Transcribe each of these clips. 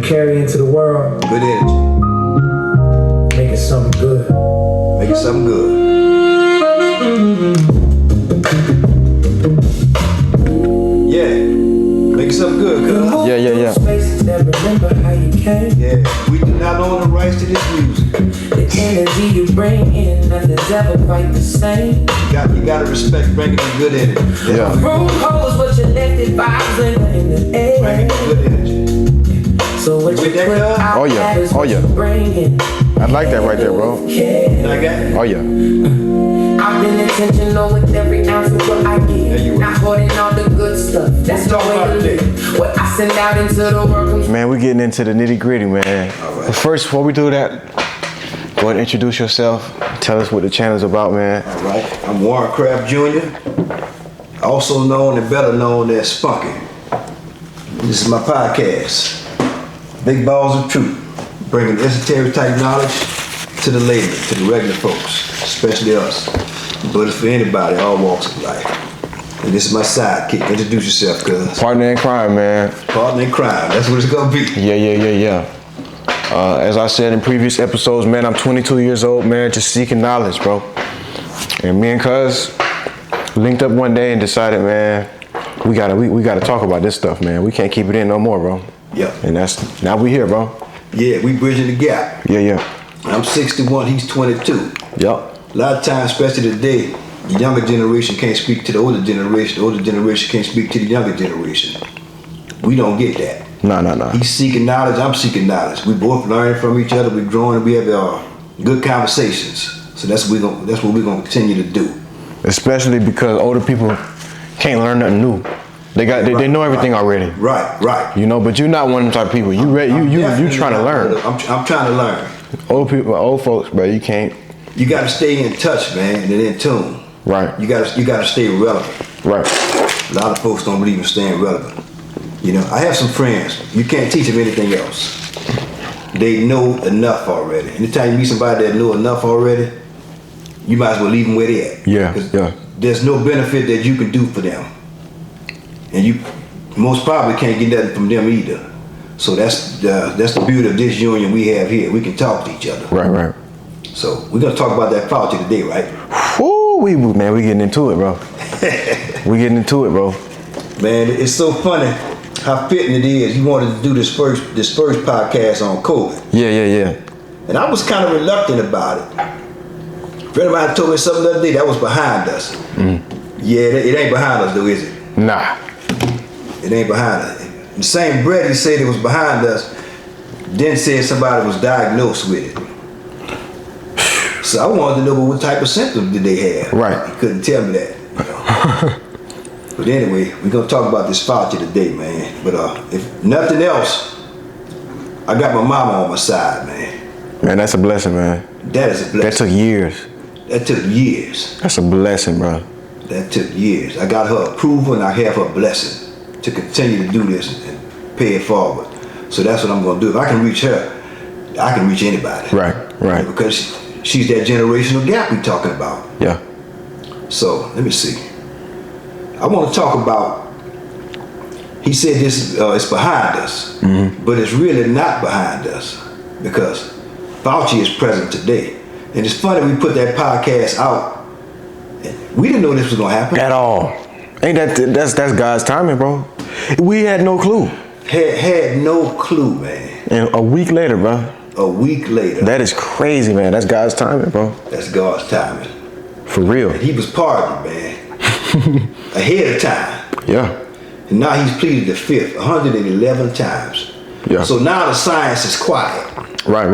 carry into the world. Good energy. Make it something good. Make it something good. Yeah. Make it something good, cuz. Yeah. Yeah. We do not own the rights to this music. The energy you bring in, nothing's ever quite the same. You gotta respect bringing the good energy. Yeah. Room holds what you left, it vibes in the air. Bringing the good energy. So what you put out, Oh, yeah. that is Oh, what yeah. you bring in. I like that right there, bro. You like that? Oh yeah. I've been intentional with every ounce of what I Yeah, you get. Not hoarding all the good stuff. That's no way to live. What I send out into the world. Man, we're getting into the nitty gritty, man. All right. But first, before we do that, go ahead and introduce yourself. Tell us what the channel's about, man. All right. I'm Warren Craft Jr., also known and better known as Spunky. This is my podcast, Big Balls of Truth, bringing esoteric type knowledge to the layman, to the regular folks, especially us. But it's for anybody, all walks of life. And this is my sidekick. Introduce yourself, cuz. Partner in crime, man. Partner in crime. That's what it's gonna be. Yeah. As I said in previous episodes, man, I'm 22 years old, man, just seeking knowledge, bro. And me and cuz linked up one day and decided, man, we gotta talk about this stuff, man. We can't keep it in no more, bro. Yeah. And now we here, bro. Yeah, we bridging the gap. Yeah. I'm 61, he's 22. Yup. A lot of times, especially today, the younger generation can't speak to the older generation can't speak to the younger generation. We don't get that. Nah. He's seeking knowledge, I'm seeking knowledge. We both learning from each other, we're growing, we have good conversations. So that's what we're gonna continue to do. Especially because older people can't learn nothing new. They know everything already. Right. You know, but you're not one of them type of people. You trying to learn. I'm trying to learn. Old folks, bro, you can't. You gotta stay in touch, man, and in tune. Right. You gotta stay relevant. Right. A lot of folks don't believe in staying relevant. You know, I have some friends, you can't teach them anything else. They know enough already. Anytime you meet somebody that know enough already, you might as well leave them where they at. Yeah. There's no benefit that you can do for them. And you most probably can't get nothing from them either. So that's the beauty of this union we have here. We can talk to each other. Right. So we're gonna talk about that Fauci today, right? Woo, we getting into it, bro. We getting into it, bro. Man, it's so funny how fitting it is. You wanted to do this first podcast on COVID. Yeah. And I was kind of reluctant about it. A friend of mine told me something the other day that was behind us. Yeah, it ain't behind us though, is it? Nah. It ain't behind us. In the same breath he said it was behind us, then said somebody was diagnosed with it. So I wanted to know what type of symptoms did they have. Right. He couldn't tell me that. You know? But anyway, we're gonna talk about this Fauci today, man. But if nothing else, I got my mama on my side, man. Man, that's a blessing, man. That is a blessing. That took years. That took years. That's a blessing, bro. That took years. I got her approval and I have her blessing to continue to do this and pay it forward. So that's what I'm gonna do. If I can reach her, I can reach anybody. Right. Because she's that generational gap we're talking about. Yeah. So let me see. I want to talk about. He said this is behind us, but it's really not behind us because Fauci is present today. And it's funny we put that podcast out. We didn't know this was gonna happen At all. Ain't that's God's timing, bro. We had no clue. Had no clue, man. And a week later, bro. A week later. That is crazy, man. That's God's timing, bro. That's God's timing. For real. And he was pardoned, man. Ahead of time. Yeah. And now he's pleaded the fifth 111 times. Yeah. So now the science is quiet. Right.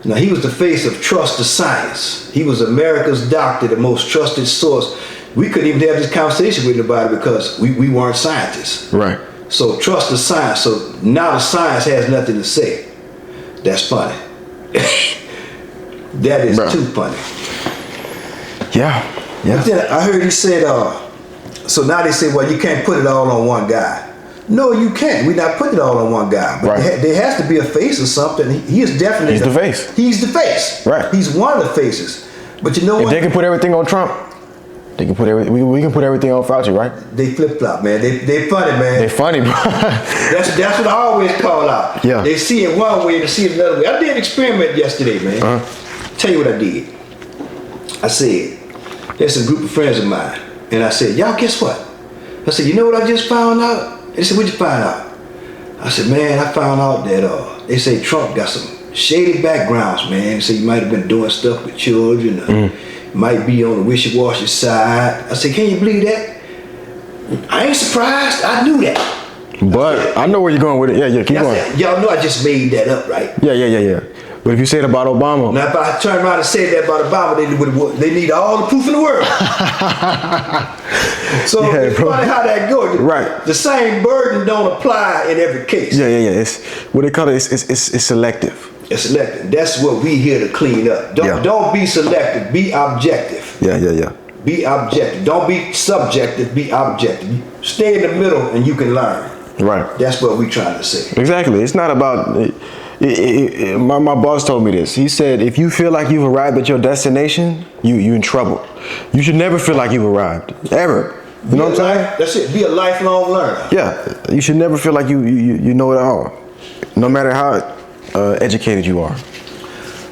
Now he was the face of trust to science. He was America's doctor, the most trusted source. We couldn't even have this conversation with nobody because we weren't scientists. Right. So trust the science. So now the science has nothing to say. That's funny. That is too funny. Yeah. But then I heard he said, so now they say, well, you can't put it all on one guy. No, you can't. We're not putting it all on one guy. But there has to be a face or something. He is definitely the face. He's the face. Right. He's one of the faces. But you know If what? they can put everything on Trump, They can put we can put everything on Fauci, right? They flip flop, man. They funny, man. They funny, bro. That's what I always call out. Yeah. They see it one way, they see it another way. I did an experiment yesterday, man. Tell you what I did. I said, there's a group of friends of mine, and I said, y'all, guess what? I said, you know what I just found out? They said, what'd you find out? I said, man, I found out that they say Trump got some shady backgrounds, man. They say he might have been doing stuff with children, might be on the wishy-washy side. I said, can you believe that? I ain't surprised. I knew that. But I know where you're going with it. Yeah, keep going. Said, y'all know I just made that up, right? Yeah. But if you say it about Obama, now if I turn around and say that about Obama, they need all the proof in the world. So it's funny how that goes. Right. The same burden don't apply in every case. Yeah. It's what they call it. It's selective. It's selective. That's what we here to clean up. Don't be selective. Be objective. Yeah. Be objective. Don't be subjective. Be objective. Stay in the middle and you can learn. Right. That's what we trying to say. Exactly. It's not about. My boss told me this. He said, if you feel like you've arrived at your destination, you in trouble. You should never feel like you've arrived, ever. You know what I'm saying? That's it. Be a lifelong learner. Yeah. You should never feel like you know it all, no matter how educated you are.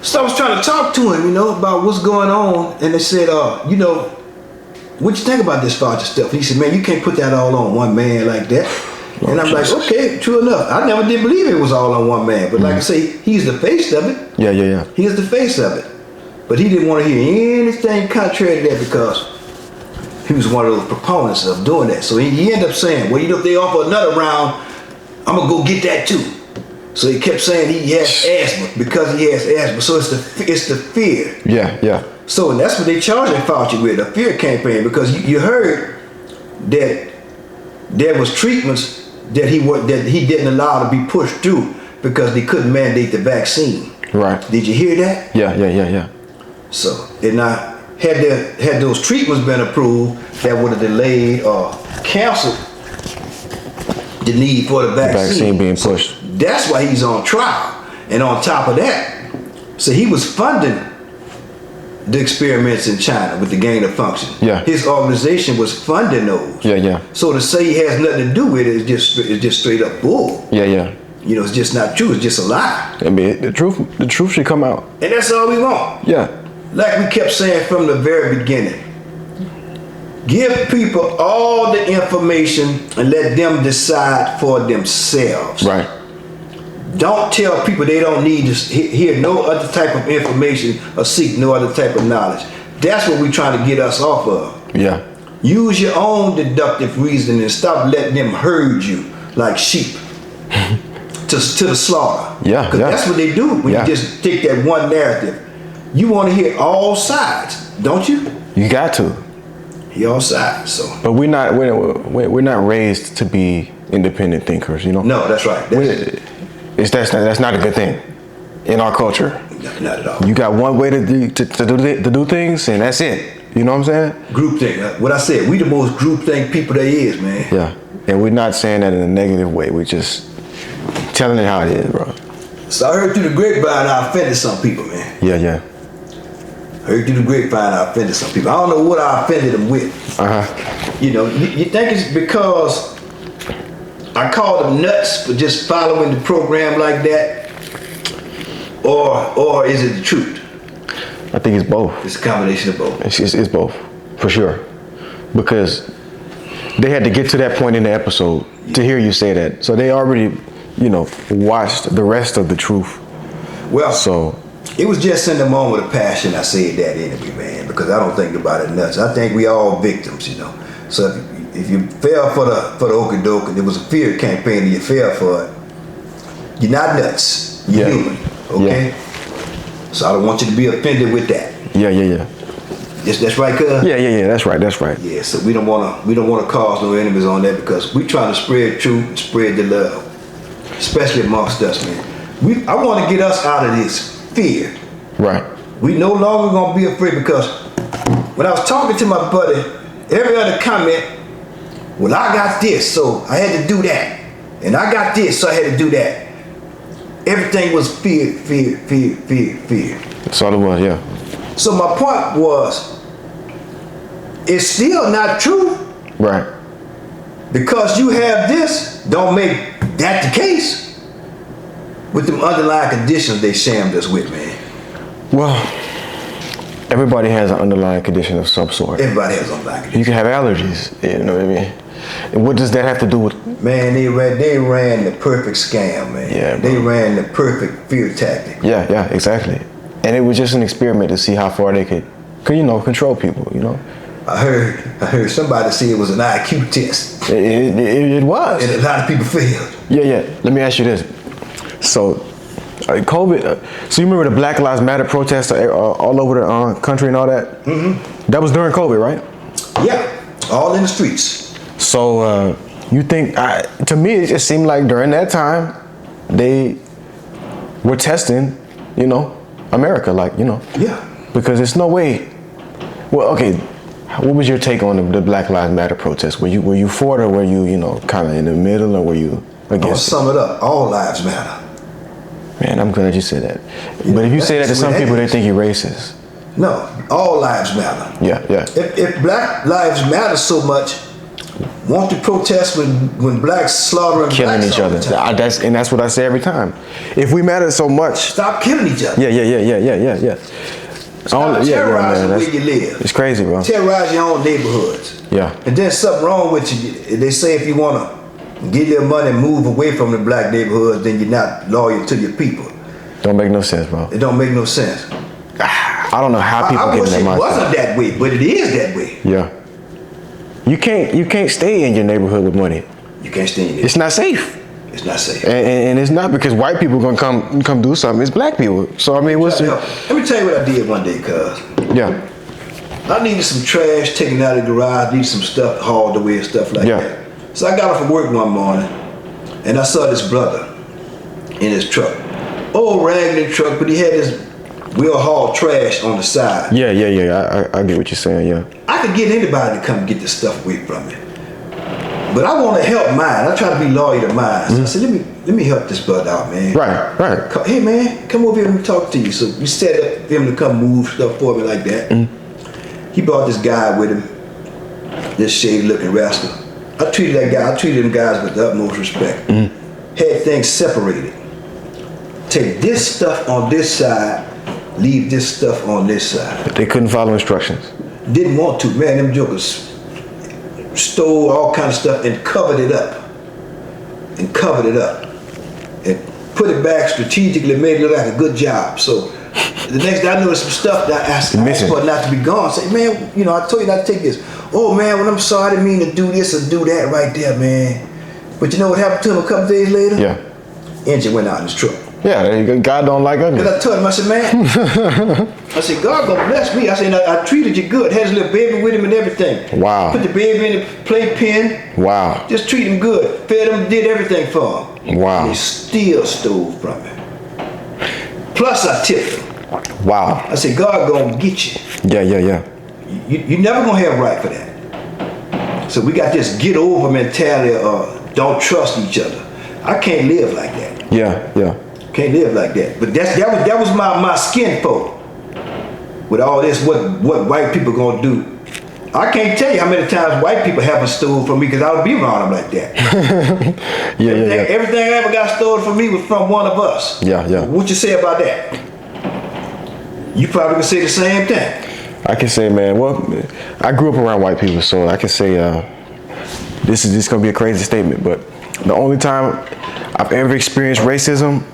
So I was trying to talk to him, about what's going on, and they said, what you think about this Fauci stuff? He said, man, you can't put that all on one man like that. And I'm like, okay, true enough. I never did believe it was all on one man. But like I say, he's the face of it. Yeah. He's the face of it. But he didn't want to hear anything contrary to that because he was one of those proponents of doing that. So he ended up saying, well, if they offer another round, I'm going to go get that too. So he kept saying he has asthma because he has asthma. So it's the fear. Yeah. So that's what they charging Fauci with, a fear campaign, because you heard that there was treatments that he didn't allow to be pushed through because they couldn't mandate the vaccine. Right. Did you hear that? Yeah. So, and now, had those treatments been approved, that would have delayed or canceled the need for the vaccine. The vaccine being pushed. That's why he's on trial. And on top of that, so he was funding the experiments in China with the gain of function. Yeah. His organization was funding those. Yeah. So to say he has nothing to do with it is just straight up bull. Yeah. It's just not true. It's just a lie. I mean, the truth should come out. And that's all we want. Yeah. Like we kept saying from the very beginning. Give people all the information and let them decide for themselves. Right. Don't tell people they don't need to hear no other type of information or seek no other type of knowledge. That's what we're trying to get us off of. Yeah. Use your own deductive reasoning and stop letting them herd you like sheep to the slaughter. Yeah. Because that's what they do when you just take that one narrative. You want to hear all sides, don't you? You got to. Hear all sides. So. But we're not raised to be independent thinkers, No, that's right. That's not a good thing in our culture. Not at all. You got one way to do things, and that's it. You know what I'm saying? Group think. What I said, we the most group think people there is, man. Yeah, and we're not saying that in a negative way. We're just telling it how it is, bro. So I heard through the grapevine I offended some people, man. Yeah. Heard through the grapevine I offended some people. I don't know what I offended them with. You think it's because I called them nuts for just following the program like that? Or is it the truth? I think it's both. It's a combination of both. It's both, for sure. Because they had to get to that point in the episode to hear you say that. So they already, watched the rest of the truth. Well, so it was just in the moment of passion I said that anyway, man, because I don't think about it nuts. I think we all victims, So if you fell for the okie doke and it was a fear campaign and you fell for it, you're not nuts. You're human. Okay? Yeah. So I don't want you to be offended with that. Yeah. That's right, cuz? Yeah, that's right. Yeah, so we don't wanna cause no enemies on that because we trying to spread truth and spread the love. Especially amongst us, man. I wanna get us out of this fear. Right. We no longer gonna be afraid because when I was talking to my buddy, every other comment, well, I got this, so I had to do that. And I got this, so I had to do that. Everything was fear. That's all it was, yeah. So my point was, it's still not true. Right. Because you have this, don't make that the case. With them underlying conditions they shammed us with, man. Well, everybody has an underlying condition of some sort. Everybody has underlying conditions. You can have allergies, you know what I mean? And what does that have to do with? Man, they ran the perfect scam, man. Yeah, bro. They ran the perfect fear tactic. Yeah, exactly. And it was just an experiment to see how far they could control people, you know? I heard somebody say it was an IQ test. It was. And a lot of people failed. Yeah. Let me ask you this. So, COVID, so you remember the Black Lives Matter protests all over the country and all that? Mm-hmm. That was during COVID, right? Yeah, all in the streets. So, you think, to me, it just seemed like during that time, they were testing, America, Yeah. because there's no way. Well, okay, what was your take on the Black Lives Matter protests? Were you for it, or were you, kind of in the middle, or were you against I'll sum it up. All lives matter. Man, I'm glad you said that. Yeah, but if you say that to that's some what people, that they is. think you're racist. No, all lives matter. Yeah. If Black lives matter so much, won't you protest when blacks slaughtering Killing blacks each all other. the time? That's what I say every time. If we matter so much. Stop killing each other. Yeah. Stop terrorizing where you live. It's crazy, bro. Terrorize your own neighborhoods. Yeah. And there's something wrong with you. They say if you want to get your money and move away from the black neighborhoods, then you're not loyal to your people. Don't make no sense, bro. It don't make no sense. I don't know how people I get wish in it that mindset. wasn't that way, but it is that way. Yeah. You can't stay in your neighborhood with money. You can't stay in it. It's not safe. It's not safe. And it's not because white people gonna come do something. It's black people. So I mean, what's the? Let me tell you what I did one day, cuz. Yeah. I needed some trash taken out of the garage, needed some stuff hauled away and stuff like Yeah. that. So I got off from work one morning, and I saw this brother in his truck. Old raggedy truck, but he had this wheel haul trash on the side. Yeah. I get what you're saying. Yeah. I could get anybody to come get this stuff away from me. But I want to help mine. I try to be loyal to mine. So I said, let me help this brother out, man. Right. Hey, man, come over here and talk to you. So we set up for him to come move stuff for me like that. He brought this guy with him, this shady-looking rascal. I treated them guys with the utmost respect. Had things separated. Take this stuff on this side, leave this stuff on this side. They couldn't follow instructions. Didn't want to, man. Them jokers stole all kind of stuff and covered it up. And put it back strategically, made it look like a good job. So the next day I noticed some stuff that I asked for it not to be gone. Say, man, I told you not to take this. Oh man, when I'm sorry, I didn't mean to do this or do that right there, man. But you know what happened to him a couple days later? Yeah. Engine went out in his truck. Yeah, God don't like ugly. Because I told him, I said, man, I said, God gonna bless me. I said, I treated you good. Had his little baby with him and everything. Wow. Put the baby in the playpen. Wow. Just treat him good. Fed him, did everything for him. Wow. And he still stole from him. Plus I tipped him. Wow. I said, God gonna get you. Yeah. You never gonna have right for that. So we got this get over mentality of don't trust each other. I can't live like that. Yeah. Can't live like that. But that was my skin folk. With all this, what white people gonna do? I can't tell you how many times white people haven't stolen from me because I don't be around them like that. Yeah. Everything I ever got stolen from me was from one of us. Yeah. What you say about that? You probably can say the same thing. I can say, man, well, I grew up around white people, so I can say this is just gonna be a crazy statement, but the only time I've ever experienced racism,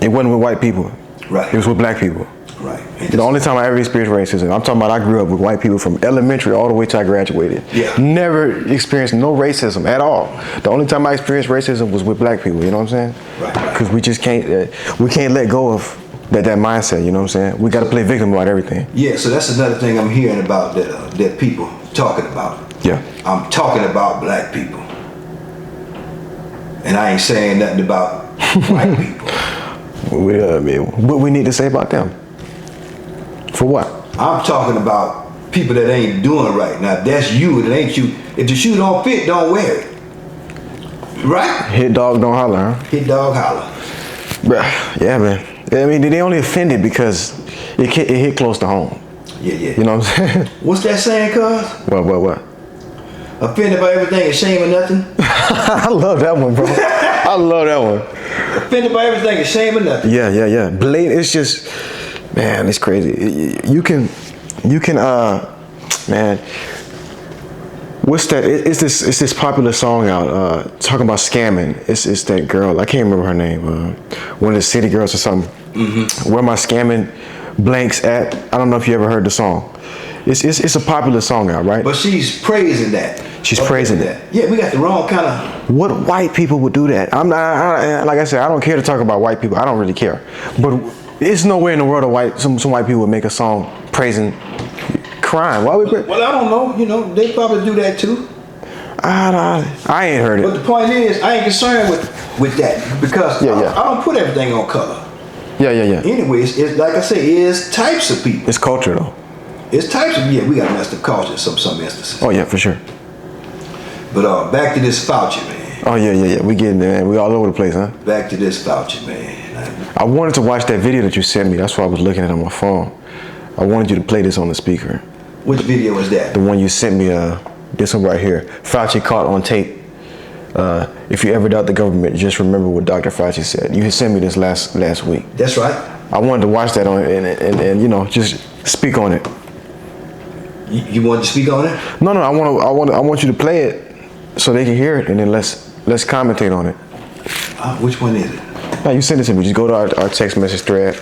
it wasn't with white people. Right. It was with black people. Right. The only time I ever experienced racism, I'm talking about I grew up with white people from elementary all the way till I graduated. Yeah. Never experienced no racism at all. The only time I experienced racism was with black people, you know what I'm saying? Right. Because we just can't let go of that mindset, you know what I'm saying? We gotta play victim about everything. Yeah, so that's another thing I'm hearing about that people talking about. Yeah. I'm talking about black people. And I ain't saying nothing about white people. What we need to say about them? For what? I'm talking about people that ain't doing right. Now, if that's you, it ain't you. If the shoe don't fit, don't wear it. Right? Hit dog, don't holler, huh? Hit dog, holler. Bruh, yeah, man. I mean, they only offended because it hit close to home. Yeah. You know what I'm saying? What's that saying, cuz? What? Offended by everything and shame of nothing? I love that one, bro. I love that one. Offended by everything and shame of nothing. Yeah. Blatant, it's just, man, it's crazy. You can, man, what's that? It's this popular song out talking about scamming. It's that girl. I can't remember her name. One of the city girls or something. Mm-hmm. Where my scamming blanks at? I don't know if you ever heard the song. It's a popular song out, right? But she's praising that. She's praising that. Yeah, we got the wrong kind of. What white people would do that? I'm not. Like I said, I don't care to talk about white people. I don't really care. But it's no way in the world some white people would make a song praising crime. Why would? Well, I don't know. You know, they probably do that too. I ain't heard it. But the point is, I ain't concerned with that because I don't put everything on color. Yeah. Anyways, it's like I say, it's types of people. It's culture though. It's types of we got messed up culture in some instances. Oh yeah, for sure. But back to this Fauci, man. Oh yeah. We getting there, man. We all over the place, huh? Back to this Fauci, man. I wanted to watch that video that you sent me. That's why I was looking at it on my phone. I wanted you to play this on the speaker. Which video was that? The one you sent me. This one right here. Fauci caught on tape. If you ever doubt the government, just remember what Dr. Fauci said. You had sent me this last week. That's right. I wanted to watch that and you know, just speak on it. You want to speak on it? No. I want you to play it so they can hear it, and then let's commentate on it. Which one is it? No, you send it to me. Just go to our text message thread.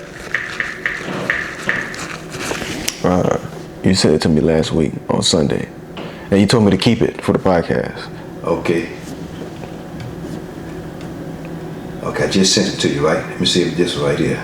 You sent it to me last week on Sunday, and you told me to keep it for the podcast. Okay, I just sent it to you, right? Let me see if this right here.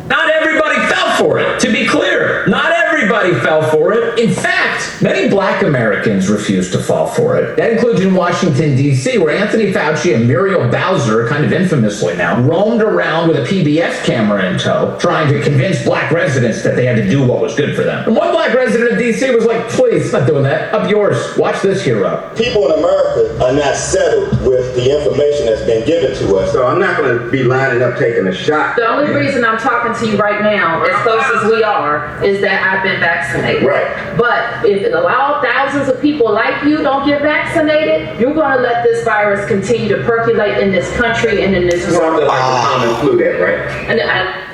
Not everybody fell for it. To be clear, not everybody fell for it. In fact, many black Americans refused to fall for it. That includes in Washington, D.C., where Anthony Fauci and Muriel Bowser, kind of infamously now, roamed around with a PBS camera in tow, trying to convince black residents that they had to do what was good for them. And one black resident of D.C. was like, please, not doing that. Up yours. Watch this hero. People in America are not settled with the information that's been given to us. So I'm not going to be lining up taking a shot. The only reason I'm talking to you right now, as close as we are, is that I've been vaccinated. Right. But if it allows thousands of people like you don't get vaccinated, you're going to let this virus continue to percolate in this country and in this world. Something like the common flu, that, right? And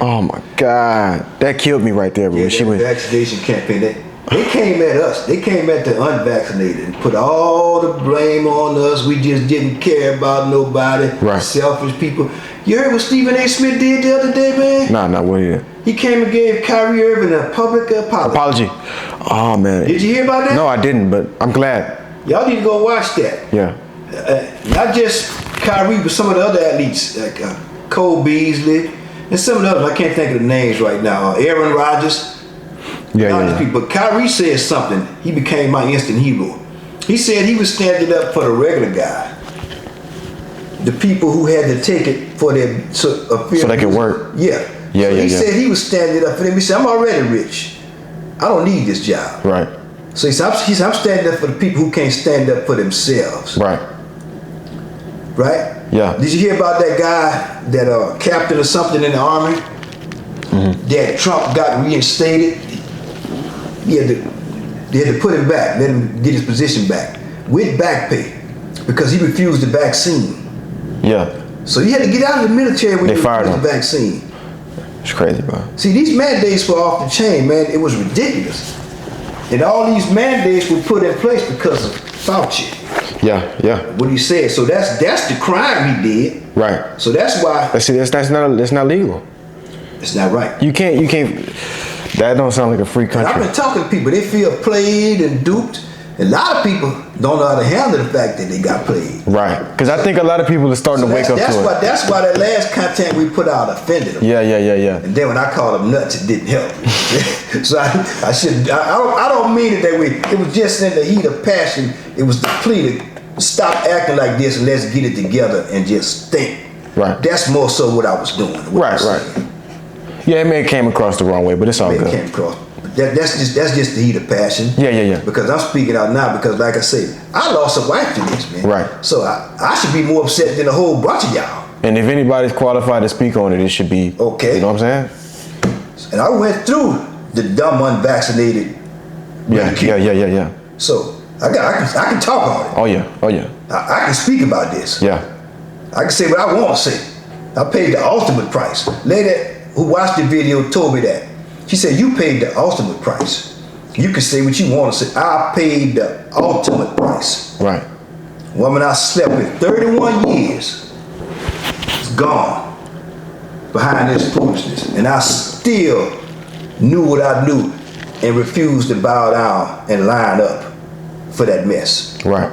Oh my God, that killed me right there, bro. Yeah, She that was. vaccination campaign. They came at us. They came at the unvaccinated and put all the blame on us. We just didn't care about nobody. Right. Selfish people. You heard what Stephen A. Smith did the other day, man? Nah, what is it? He came and gave Kyrie Irving a public apology. Oh man. Did you hear about that? No, I didn't, but I'm glad. Y'all need to go watch that. Yeah. Not just Kyrie, but some of the other athletes, like Cole Beasley, and some of the others. I can't think of the names right now. Aaron Rodgers. Yeah. People. But Kyrie said something. He became my instant hero. He said he was standing up for the regular guy. The people who had to take it for their So they could work. Yeah. He said he was standing up for them. He said, I'm already rich. I don't need this job. Right. So he said, I'm standing up for the people who can't stand up for themselves. Right. Right? Yeah. Did you hear about that guy, that captain or something in the army? Mm-hmm. That Trump got reinstated? They had to put him back, let him get his position back with back pay because he refused the vaccine. Yeah. So he had to get out of the military when They he fired refused the him. vaccine. It's crazy, bro. See, these mandates were off the chain, man. It was ridiculous. And all these mandates were put in place because of Fauci. Yeah. What he said. So that's the crime he did. Right. So that's why But see, that's not legal. it's not right. You can't. That don't sound like a free And country. I've been talking to people. They feel played and duped. A lot of people don't know how to handle the fact that they got played. Right. Because I think a lot of people are starting to wake up to it. That's why that last content we put out offended them. Yeah. And then when I called them nuts, it didn't help. So I don't mean it that way. It was just in the heat of passion. It was the plea to stop acting like this and let's get it together and just think. Right. That's more so what I was doing. Right. Yeah, it may have came across the wrong way, but it's all It good. came across. That's just the heat of passion. Yeah. Because I'm speaking out now because, like I say, I lost a wife to this, man. Right. So I should be more upset than a whole bunch of y'all. And if anybody's qualified to speak on it, it should be. Okay. You know what I'm saying? And I went through the dumb unvaccinated. Yeah. So I can talk on it. Oh yeah. I can speak about this. Yeah. I can say what I want to say. I paid the ultimate price. Lady who watched the video told me that. She said, you paid the ultimate price. You can say what you want to say. I paid the ultimate price. Right. Woman I slept with 31 years is gone behind this foolishness. And I still knew what I knew and refused to bow down and line up for that mess. Right.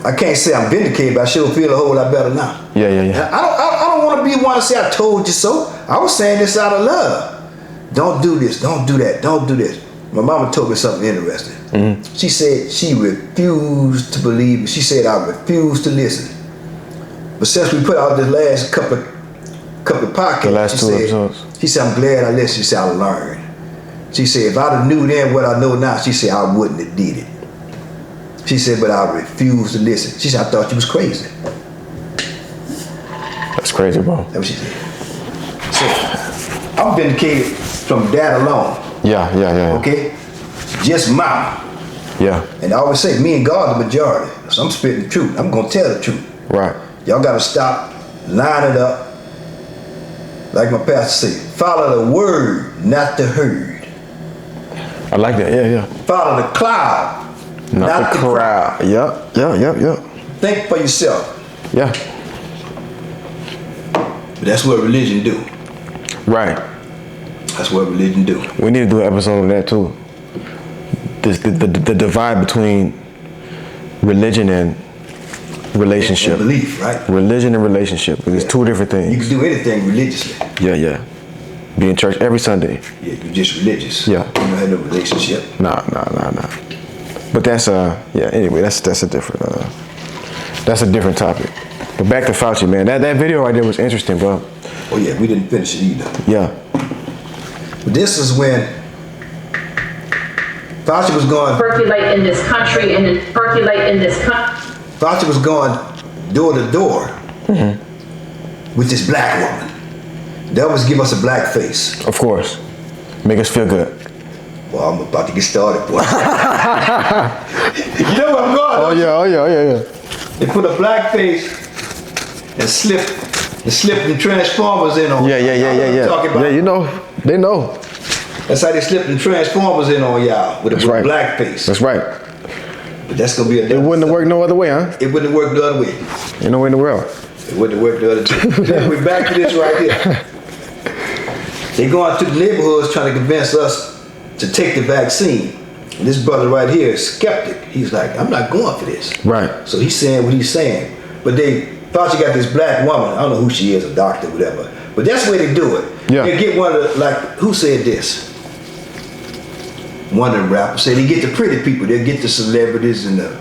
I can't say I'm vindicated, but I sure feel a whole lot better now. Yeah. I don't want to be one to say I told you so. I was saying this out of love. Don't do this, don't do that, don't do this. My mama told me something interesting. Mm-hmm. She said she refused to believe me. She said I refused to listen. But since we put out this last couple of podcasts, The last two episodes. She said, I'm glad I listened. She said, I learned. She said, if I'd have knew then what I know now, she said, I wouldn't have did it. She said, but I refused to listen. She said, I thought you was crazy. That's crazy, bro. That's what she said. So, I'm vindicated from that alone. Yeah. Okay? Just mama. Yeah. And I always say, me and God the majority. So I'm spitting the truth. I'm gonna tell the truth. Right. Y'all gotta stop, line it up. Like my pastor said, follow the word, not the herd. I like that. Yeah. Follow the cloud, Not the crowd. Yep. Think for yourself. Yeah. But that's what religion do. Right. That's what religion do. We need to do an episode on that too. The divide between religion and relationship. And belief, right? Religion and relationship. Because it's two different You things. can do anything religiously. Yeah. Be in church every Sunday. Yeah, you're just religious. Yeah. You don't have no relationship. Nah. But that's anyway, that's a different topic. But back to Fauci, man. That video right there was interesting, bro. Oh yeah, we didn't finish it either. Yeah. But this is when Fauci was going. Percolate in this country and then percolate in this country. Fauci was going door to door with this black woman. That was give us a black face. Of course. Make us feel good. Well, I'm about to get started, boy. You know where I'm going? Oh yeah. They put a black face and slipped the Transformers in on. Yeah. Talking about. Yeah, you know, they know. That's how they slipped the Transformers in on y'all with a That's right. black face. That's right. But that's gonna be a. It wouldn't have worked no other way, huh? It wouldn't have worked the other way. Ain't no way in the world. It wouldn't have worked the other way. Then we're back to this right here. They going through the neighborhoods trying to convince us to take the vaccine. And this brother right here is skeptic. He's like, I'm not going for this. Right. So he's saying what he's saying. But Fauci got this black woman. I don't know who she is, a doctor, whatever. But that's the way they do it. Yeah. They get one of the, like, who said this? One of the rappers said they get the pretty people. They get the celebrities and the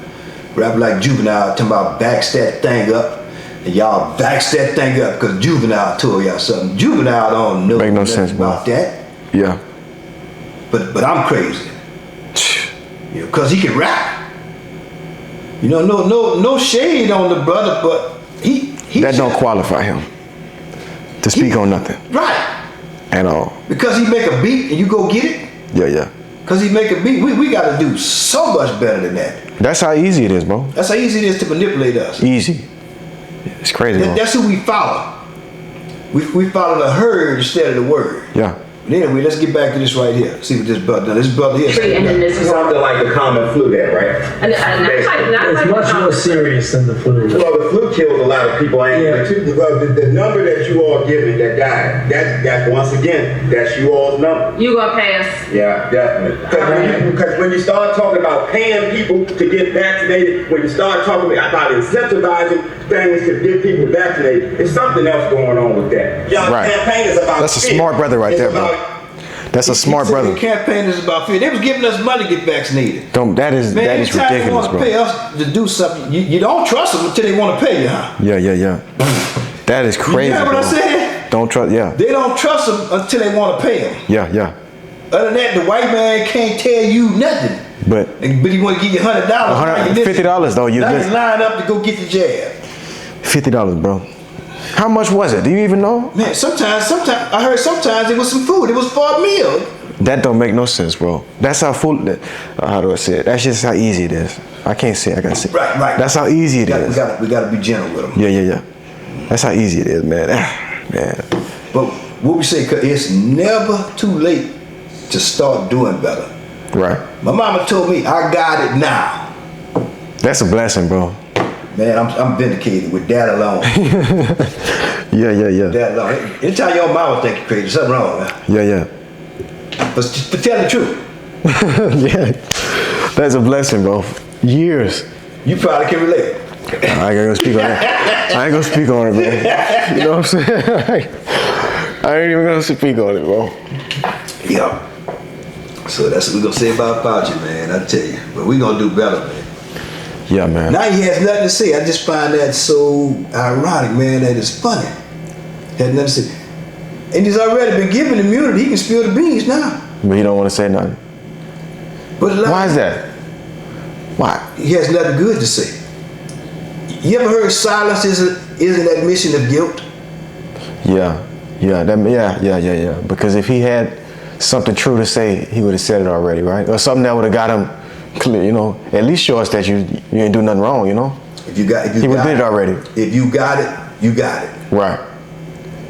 rapper like Juvenile talking about backs that thing up. And y'all backs that thing up because Juvenile told y'all something. Juvenile don't know Make no nothing sense, bro. about that. Yeah. But I'm crazy. You know, cause he can rap. You know, no shade on the brother, but he That don't qualify him to speak on nothing right. at all. Because he make a beat and you go get it. Yeah. Cause he make a beat. We gotta do so much better than that. That's how easy it is, bro. That's how easy it is to manipulate us. Easy. It's crazy, bro. That's who we follow. We follow the herd instead of the word. Yeah. But anyway, let's get back to this right here. See what this brother done. This brother here. And then this Something like the common flu then, right? and not It's much more serious than the flu. Well, the flu kills a lot of people. Yeah. Well, the number that you all giving that guy, that's once again, that's you all's number. You gonna pay us? Yeah, definitely. Because when you start talking about paying people to get vaccinated, when you start talking about incentivizing things to get people vaccinated, there's something else going on with that. Y'all Right. campaign is about That's a fear. smart brother right It's there, bro. about- That's a smart He said brother. The campaign is about fear. They was giving us money to get vaccinated. That is Man, anytime they ridiculous, want to bro. pay us to do something, you don't trust them until they want to pay you, huh? Yeah. That is crazy, You heard what bro. I said? Don't trust. Yeah. They don't trust them until they want to pay them. Yeah. Other than that, the white man can't tell you nothing. But But he want to give you $100. $50 though, you now listen. you line up to go get the jab. $50, bro. How much was it? Do you even know? Man, sometimes I heard sometimes it was some food. It was for a meal. That don't make no sense, bro. That's how food. How do I say it? That's just how easy it is. I can't say it. I gotta say it. Right. That's how easy it is. We gotta be gentle with them. Yeah. That's how easy it is, man. Man. But what we say, it's never too late to start doing better. Right. My mama told me I got it now. That's a blessing, bro. Man, I'm vindicated with that alone. Yeah. That alone. Anytime your mama think you're crazy, something wrong, man. Yeah. But tell the truth. Yeah. That's a blessing, bro. Years. You probably can relate. I ain't gonna speak on that. I ain't gonna speak on it, man. You know what I'm saying? I ain't even gonna speak on it, bro. Yeah. So that's what we're gonna say about Fauci, man. I tell you. But we're gonna do better, man. Yeah, man. Now he has nothing to say. I just find that so ironic, man, that it's funny. Had nothing to say. And he's already been given immunity. He can spill the beans now. But he don't want to say nothing. But Why is that? Why? He has nothing good to say. You ever heard silence is an admission of guilt? Yeah. Because if he had something true to say, he would have said it already, right? Or something that would have got him clear, you know. At least show us that you ain't do nothing wrong, you know. He would have did it already. If you got it, you got it. Right.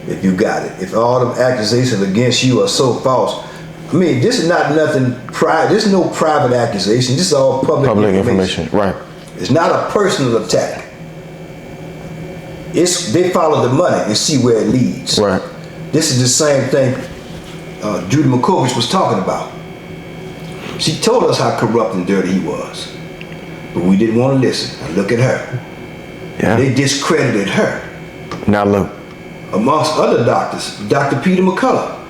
If you got it. If all the accusations against you are so false, I mean, this is not nothing private. This is no private accusation. This is all public information. Right. It's not a personal attack. They follow the money and see where it leads. Right. This is the same thing Judy Makovich was talking about. She told us how corrupt and dirty he was, but we didn't want to listen. Now look at her. Yeah. They discredited her. Now look. Amongst other doctors, Dr. Peter McCullough,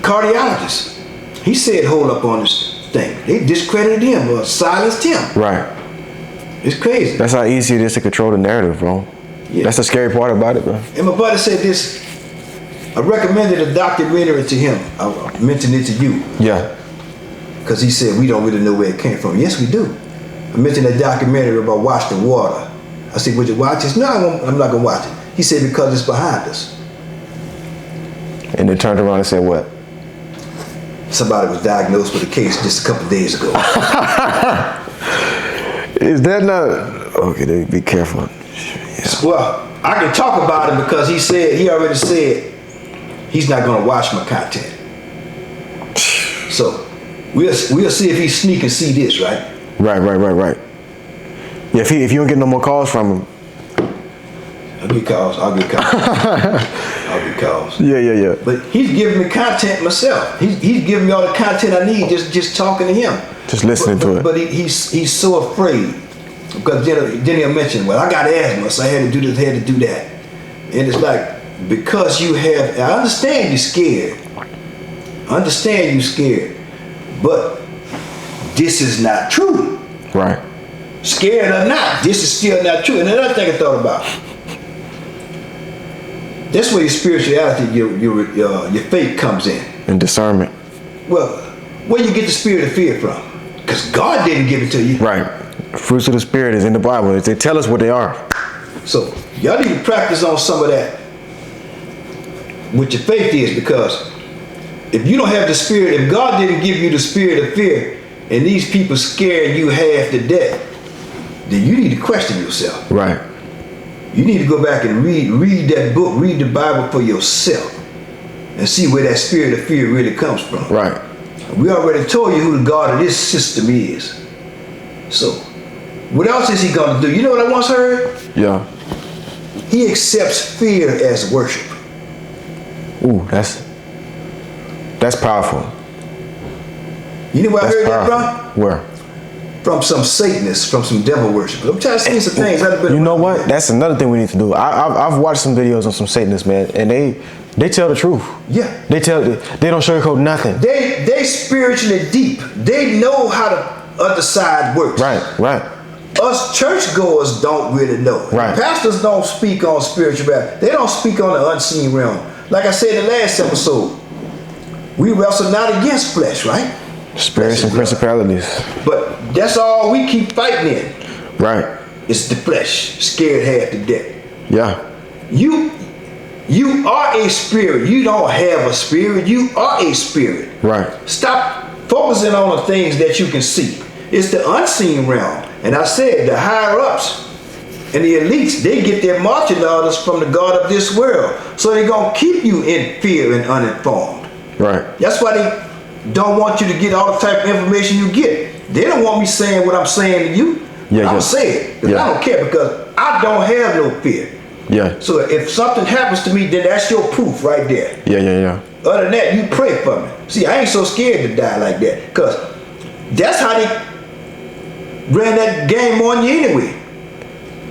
cardiologist, he said hold up on this thing. They discredited him or silenced him. Right. It's crazy. That's how easy it is to control the narrative, bro. Yeah. That's the scary part about it, bro. And my buddy said this. I recommended a documentary to him. I mentioned it to you. Yeah. Because he said we don't really know where it came from. Yes, we do. I mentioned a documentary about Watch the Water. I said, would you watch this? No, I'm not going to watch it. He said, because it's behind us. And they turned around and said what? Somebody was diagnosed with a case just a couple of days ago. Is that not... Okay, be careful. Yeah. Well, I can talk about him because he already said he's not going to watch my content. So we'll see if he sneak and see this, right? Right. Yeah, if you don't get no more calls from him. I'll get calls. I'll get calls. Yeah. But he's giving me content myself. He's giving me all the content I need just talking to him. Just listening to it. But he's so afraid. Because then he'll mention, well, I got asthma, so I had to do this, had to do that. And it's like, because you have, I understand you're scared. But this is not true. Right. Scared or not, this is still not true. And another thing I thought about, that's where your spirituality, your faith comes in. And discernment. Well, where you get the spirit of fear from? Because God didn't give it to you. Right. Fruits of the Spirit is in the Bible. They tell us what they are. So y'all need to practice on some of that. What your faith is, because if you don't have the spirit, if God didn't give you the spirit of fear, and these people scare you half to death, then you need to question yourself. Right. You need to go back and read that book, read the Bible for yourself, and see where that spirit of fear really comes from. Right. We already told you who the God of this system is. So, what else is he going to do? You know what I once heard? Yeah. He accepts fear as worship. Ooh, that's powerful. You know where I heard powerful. that from? Where? From some Satanists, from some devil worshipers. I'm trying to see some things. You know what? That's another thing we need to do. I've watched some videos on some Satanists, man, and they tell the truth. Yeah. They don't sugarcoat nothing. They spiritually deep. They know how the other side works. Right. Us churchgoers don't really know. Right. Pastors don't speak on spirituality. They don't speak on the unseen realm. Like I said in the last episode, we wrestle not against flesh, right? Spirits and principalities. But that's all we keep fighting in. Right. It's the flesh, scared half to death. Yeah. You are a spirit. You don't have a spirit. You are a spirit. Right. Stop focusing on the things that you can see. It's the unseen realm. And I said the higher ups and the elites, they get their marching orders from the God of this world. So they're going to keep you in fear and uninformed. Right. That's why they don't want you to get all the type of information you get. They don't want me saying what I'm saying to you. Yeah, I'll say it. Because I don't care, because I don't have no fear. Yeah. So if something happens to me, then that's your proof right there. Yeah. Other than that, you pray for me. See, I ain't so scared to die like that, because that's how they ran that game on you anyway.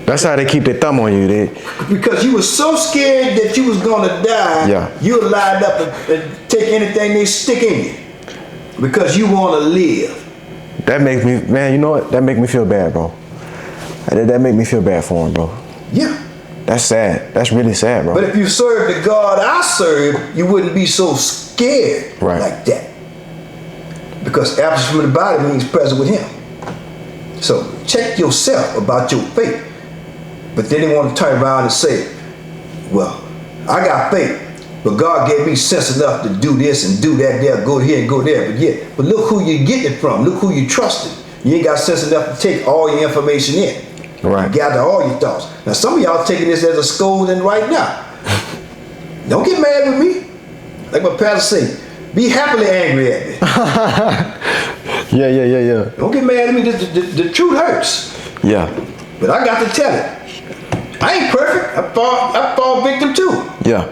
That's how they keep their thumb on you. Because you were so scared that you was gonna die, Yeah. you lined up and take anything they stick in you. Because you wanna live. That makes me, man, you know what? That make me feel bad, bro. That make me feel bad for him, bro. Yeah. That's sad. That's really sad, bro. But if you serve the God I serve, you wouldn't be so scared like that. Because absence from the body means present with him. So check yourself about your faith. But then they want to turn around and say, well, I got faith, but God gave me sense enough to do this and do that there, go here and go there. But look who you getting it from. Look who you trusted. You ain't got sense enough to take all your information in. Right. Gather all your thoughts. Now some of y'all taking this as a scolding right now. Don't get mad with me. Like my pastor say, be happily angry at me. Yeah. Don't get mad at me. The truth hurts. Yeah. But I got to tell it. I ain't perfect. I fall victim too. Yeah.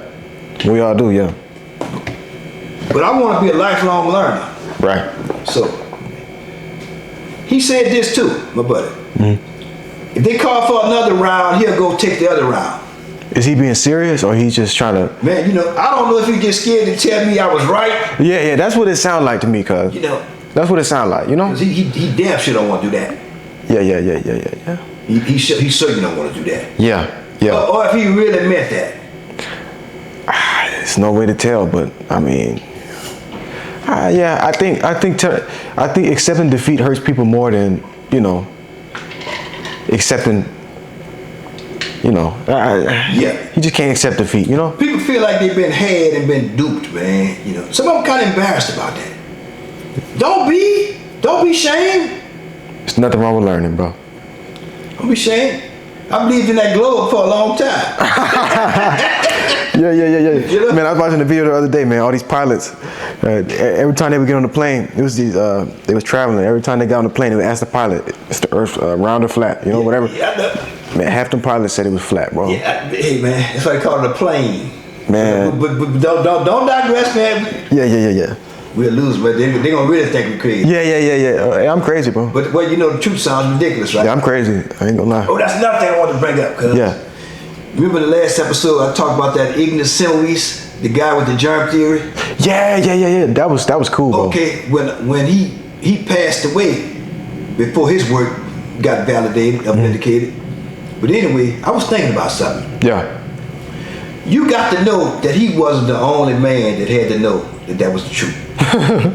We all do, yeah. But I want to be a lifelong learner. Right. So he said this too, my buddy. If they call for another round, he'll go take the other round. Is he being serious, or he's just trying to? Man, you know, I don't know if he get scared to tell me I was right. Yeah, that's what it sounds like to me, cuz. You know. That's what it sounds like, you know? 'Cause he damn sure don't want to do that. Yeah. He certainly don't want to do that. Yeah. Or if he really meant that. There's no way to tell, but I mean, I think accepting defeat hurts people more than, you know, accepting, you know, you just can't accept defeat, you know? People feel like they've been had and been duped, man. You know, some of them kind of embarrassed about that. Don't be ashamed. There's nothing wrong with learning, bro. Don't be ashamed. I believed in that globe for a long time. Yeah. You know? Man, I was watching the video the other day, man. All these pilots, every time they would get on the plane, it was these, they was traveling. Every time they got on the plane, they would ask the pilot, is the earth round or flat? You know, whatever. Yeah, I know. Man, half them pilots said it was flat, bro. Yeah, hey, man, that's why they call it a plane. Man. But don't digress, man. Yeah. We'll lose, but they gonna really think we're crazy. Yeah. I'm crazy, bro. But well, you know, the truth sounds ridiculous, right? Yeah, I'm crazy. I ain't gonna lie. Oh, that's another thing I wanted to bring up, cuz. Yeah. Remember the last episode I talked about that Ignis Semmelweis, the guy with the germ theory? Yeah. That was cool, bro. Okay, when he passed away before his work got validated, authenticated. But anyway, I was thinking about something. Yeah. You got to know that he wasn't the only man that had to know that was the truth.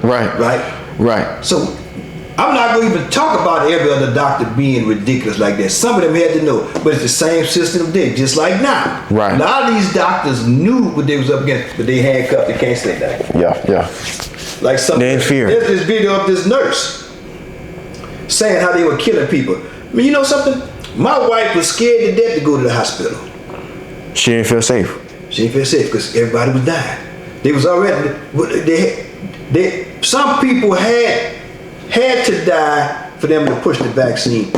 Right? So I'm not going to even talk about every other doctor being ridiculous like that. Some of them had to know, but it's the same system they just like now. Right. A lot of these doctors knew what they was up against, but they handcuffed, they can't say that. Yeah. Like They in fear. There's this video of this nurse saying how they were killing people. I mean, you know something? My wife was scared to death to go to the hospital. She didn't feel safe. She didn't feel safe because everybody was dying. They was already, some people had to die for them to push the vaccine.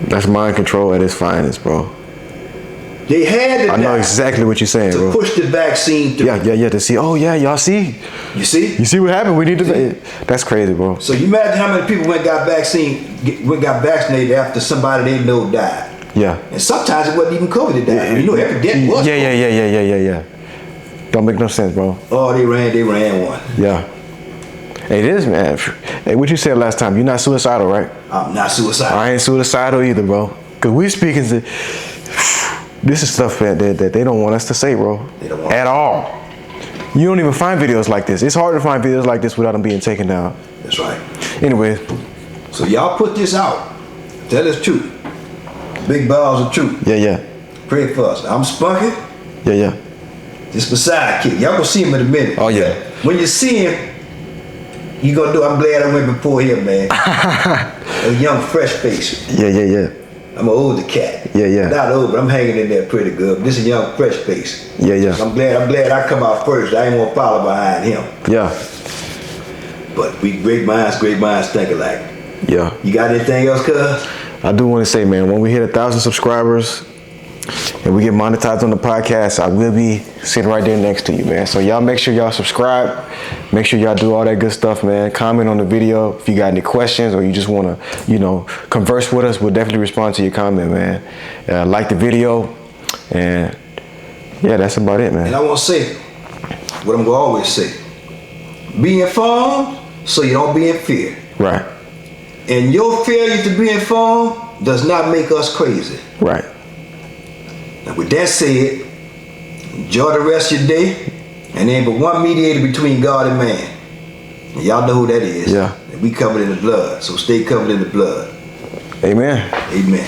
That's mind control at its finest, bro. They had to I know die exactly what you're saying, to bro. push the vaccine through. Yeah, to see, oh yeah, y'all see? You see? You see what happened? We need to, that's crazy, bro. So you imagine how many people went got vaccinated after somebody they know died. Yeah. And sometimes it wasn't even COVID that died. You know, every death was. Yeah. Don't make no sense, bro. Oh, they ran one. Yeah. Hey, this, man. Hey, what you said last time? You're not suicidal, right? I'm not suicidal. I ain't suicidal either, bro. Because we speaking to, this is stuff that they don't want us to say, bro. They don't want at all. You don't even find videos like this. It's hard to find videos like this without them being taken down. That's right. Anyway. So y'all put this out. Tell us the truth. Big balls of truth. Yeah. Pray for us. I'm Spunky. Yeah. This my sidekick. Y'all gonna see him in a minute. Oh, yeah. When you see him, you gonna do. I'm glad I went before him, man. A young, fresh face. Yeah. I'm an older cat. Yeah. Not old, but I'm hanging in there pretty good. This is a young, fresh face. Yeah. I'm glad I come out first. I ain't gonna follow behind him. Yeah. But we great minds think alike. Yeah. You got anything else, cuz? I do want to say, man, when we hit 1,000 subscribers and we get monetized on the podcast, I will be sitting right there next to you, man. So y'all make sure y'all subscribe. Make sure y'all do all that good stuff, man. Comment on the video if you got any questions or you just want to, converse with us. We'll definitely respond to your comment, man. Like the video, and yeah, that's about it, man. And I want to say what I'm gonna always say: be informed so you don't be in fear. Right. And your failure to be informed does not make us crazy. Right. Now with that said, enjoy the rest of your day. And there ain't but one mediator between God and man. And y'all know who that is. Yeah. And we covered in the blood. So stay covered in the blood. Amen. Amen.